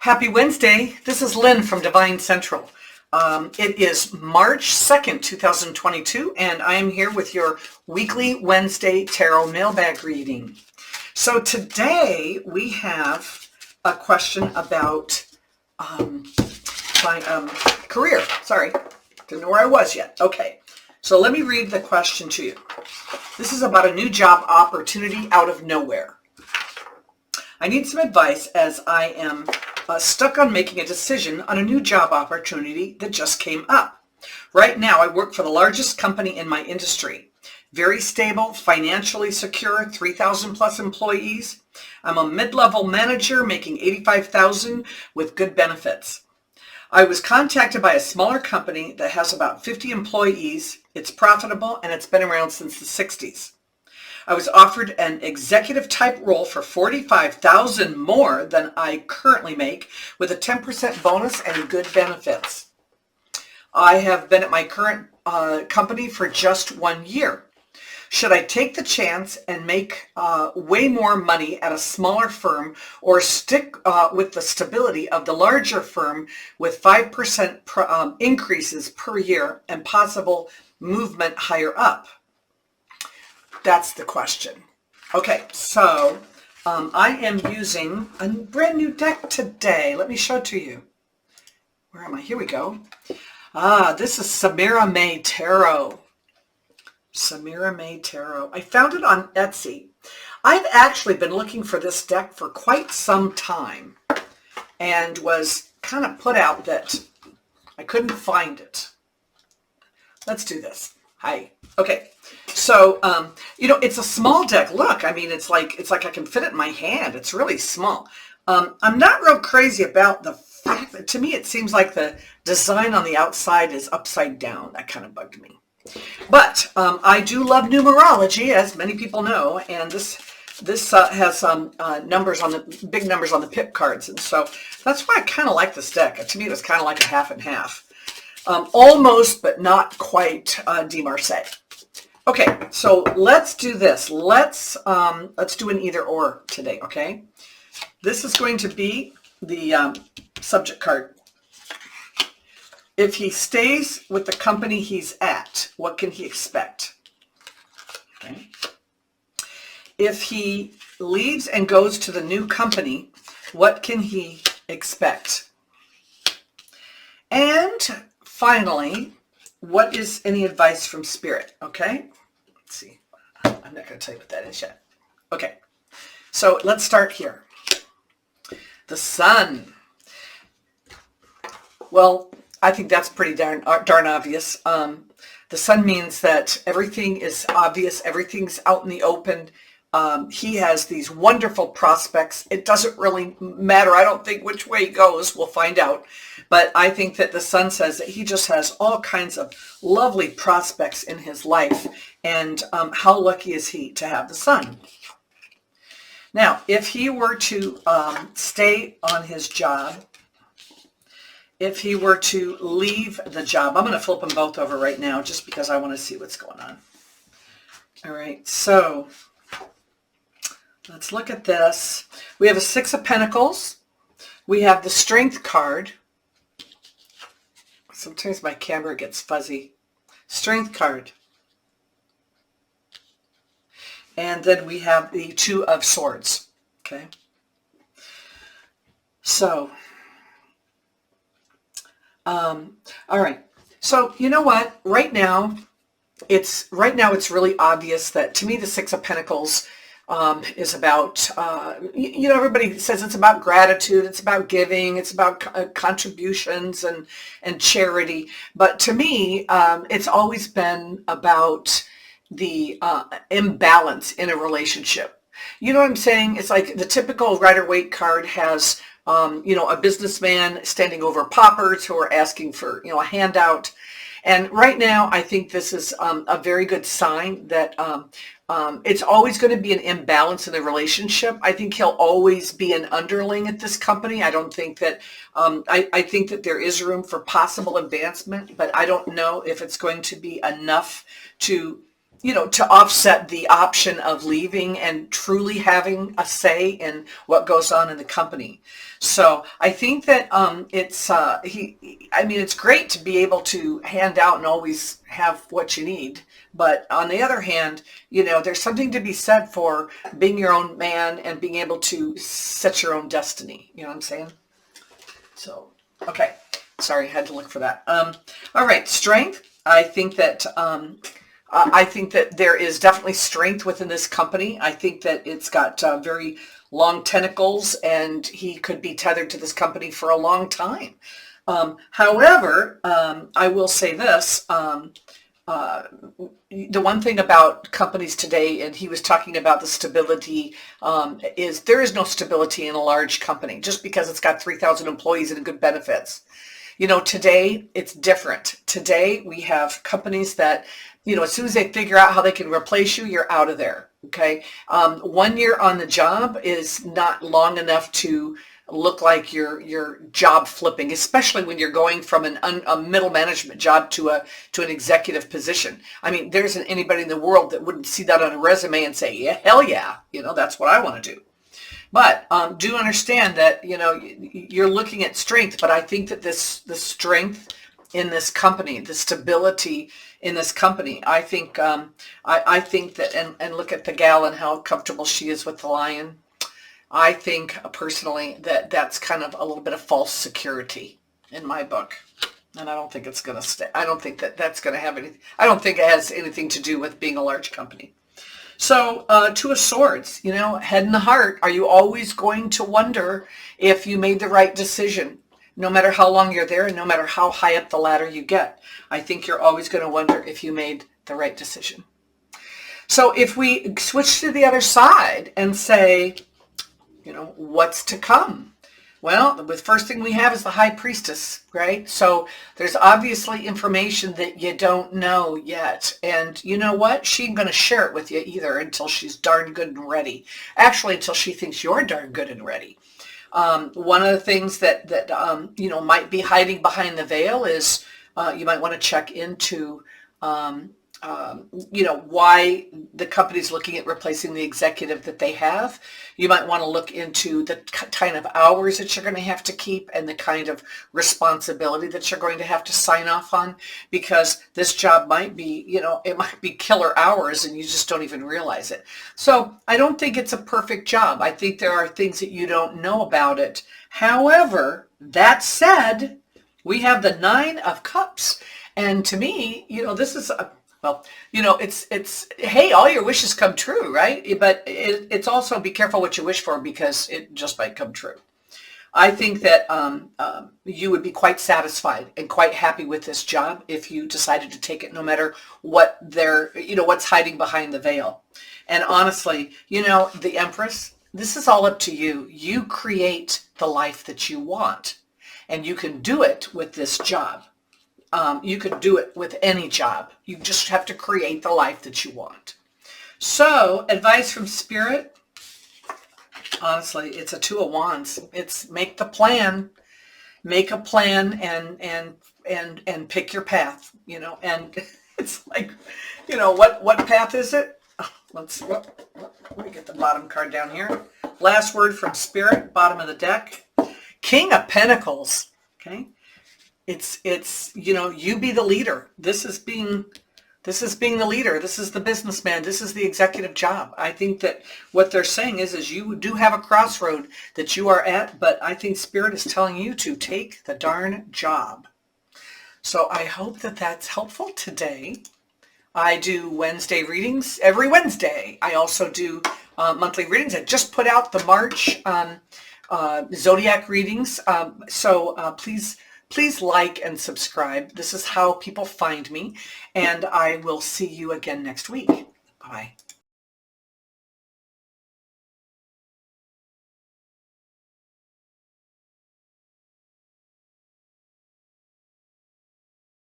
Happy Wednesday. This is Lynn from DevineCentral. It is March 2nd, 2022, and I am here with your weekly Wednesday Tarot Mailbag Reading. So today we have a question about my career. Sorry, didn't know where I was yet. Okay, so let me read the question to you. This is about a new job opportunity out of nowhere. I need some advice as I am stuck on making a decision on a new job opportunity that just came up. Right now, I work for the largest company in my industry. Very stable, financially secure, 3,000 plus employees. I'm a mid-level manager making $85,000 with good benefits. I was contacted by a smaller company that has about 50 employees. It's profitable and it's been around since the 60s. I was offered an executive type role for $45,000 more than I currently make with a 10% bonus and good benefits. I have been at my current company for just 1 year. Should I take the chance and make way more money at a smaller firm or stick with the stability of the larger firm with 5% increases per year and possible movement higher up? That's the question. Okay, so I am using a brand new deck today. Let me show it to you. Where am I? Here we go. This is Samira May Tarot. Samira May Tarot. I found it on Etsy. I've actually been looking for this deck for quite some time and was kind of put out that I couldn't find it. Let's do this. Hi. Okay. So, it's a small deck. Look, I mean, it's like I can fit it in my hand. It's really small. I'm not real crazy about the fact that, to me, it seems like the design on the outside is upside down. That kind of bugged me. But I do love numerology, as many people know, and this has numbers on the big numbers on the pip cards, and so that's why I kind of like this deck. To me, it was kind of like a half and half, almost, but not quite de Marseille. Okay, so let's do this. Let's do an either or today. Okay, this is going to be the subject card. If he stays with the company he's at, what can he expect? Okay. If he leaves and goes to the new company, what can he expect? And finally, what is any advice from Spirit? Okay, let's see. I'm not going to tell you what that is yet. Okay, so let's start here. The Sun. Well, I think that's pretty darn obvious. The Sun means that everything is obvious. Everything's out in the open. He has these wonderful prospects. It doesn't really matter, I don't think, which way he goes. We'll find out. But I think that the Sun says that he just has all kinds of lovely prospects in his life. And how lucky is he to have the Sun? Now, if he were to stay on his job, if he were to leave the job, I'm going to flip them both over right now just because I want to see what's going on. All right, so let's look at this. We have a Six of Pentacles. We have the Strength card. Sometimes my camera gets fuzzy. Strength card. And then we have the Two of Swords. Okay. So, all right. So, you know what? Right now it's really obvious that, to me, the Six of Pentacles is about, everybody says it's about gratitude, it's about giving, it's about contributions and charity. But to me, it's always been about the imbalance in a relationship. You know what I'm saying? It's like the typical Rider-Waite card has, a businessman standing over paupers who are asking for, a handout. And right now, I think this is a very good sign that it's always going to be an imbalance in the relationship. I think he'll always be an underling at this company. I don't think that, I think that there is room for possible advancement, but I don't know if it's going to be enough to to offset the option of leaving and truly having a say in what goes on in the company. So I think that it's great to be able to hand out and always have what you need. But on the other hand, there's something to be said for being your own man and being able to set your own destiny. You know what I'm saying? So, okay. Sorry, I had to look for that. All right, strength. I think that there is definitely strength within this company. I think that it's got very long tentacles, and he could be tethered to this company for a long time. However, I will say this. The one thing about companies today, and he was talking about the stability, is there is no stability in a large company just because it's got 3,000 employees and good benefits. Today it's different. Today we have companies that, as soon as they figure out how they can replace you, you're out of there. Okay. 1 year on the job is not long enough to look like you're job flipping, especially when you're going from a middle management job to an executive position. I mean, there isn't anybody in the world that wouldn't see that on a resume and say, yeah, hell yeah, that's what I want to do. But do understand that, you're looking at strength, but I think that the strength in this company, the stability in this company, I think that, and look at the gal and how comfortable she is with the lion. I think personally that that's kind of a little bit of false security in my book. And I don't think it's going to stay. I don't think that that's going to have anything. I don't think it has anything to do with being a large company. So, Two of Swords, head and the heart. Are you always going to wonder if you made the right decision? No matter how long you're there and no matter how high up the ladder you get, I think you're always going to wonder if you made the right decision. So if we switch to the other side and say, what's to come? Well, the first thing we have is the High Priestess, right? So there's obviously information that you don't know yet. And you know what? She ain't going to share it with you either until she's darn good and ready. Actually, until she thinks you're darn good and ready. One of the things that might be hiding behind the veil is you might want to check into why the company's looking at replacing the executive that they have. You might want to look into the kind of hours that you're going to have to keep and the kind of responsibility that you're going to have to sign off on, because this job might be, it might be killer hours and you just don't even realize it. So I don't think it's a perfect job. I think there are things that you don't know about it. However, that said, we have the Nine of Cups. And to me, this is it's hey, all your wishes come true, right? But it's also be careful what you wish for, because it just might come true. I think that you would be quite satisfied and quite happy with this job if you decided to take it, no matter what what's hiding behind the veil. And honestly, the Empress, this is all up to you. You create the life that you want, and you can do it with this job. You could do it with any job. You just have to create the life that you want. So, advice from Spirit. Honestly, it's a Two of Wands. It's make the plan. Make a plan and pick your path. And it's like, what path is it? Let me get the bottom card down here. Last word from Spirit, bottom of the deck. King of Pentacles. Okay. It's you be the leader. This is being the leader. This is the businessman. This is the executive job. I think that what they're saying is you do have a crossroad that you are at, but I think Spirit is telling you to take the darn job. So I hope that that's helpful today. I do Wednesday readings every Wednesday. I also do monthly readings. I just put out the March zodiac readings. So please like and subscribe. This is how people find me, and I will see you again next week. Bye.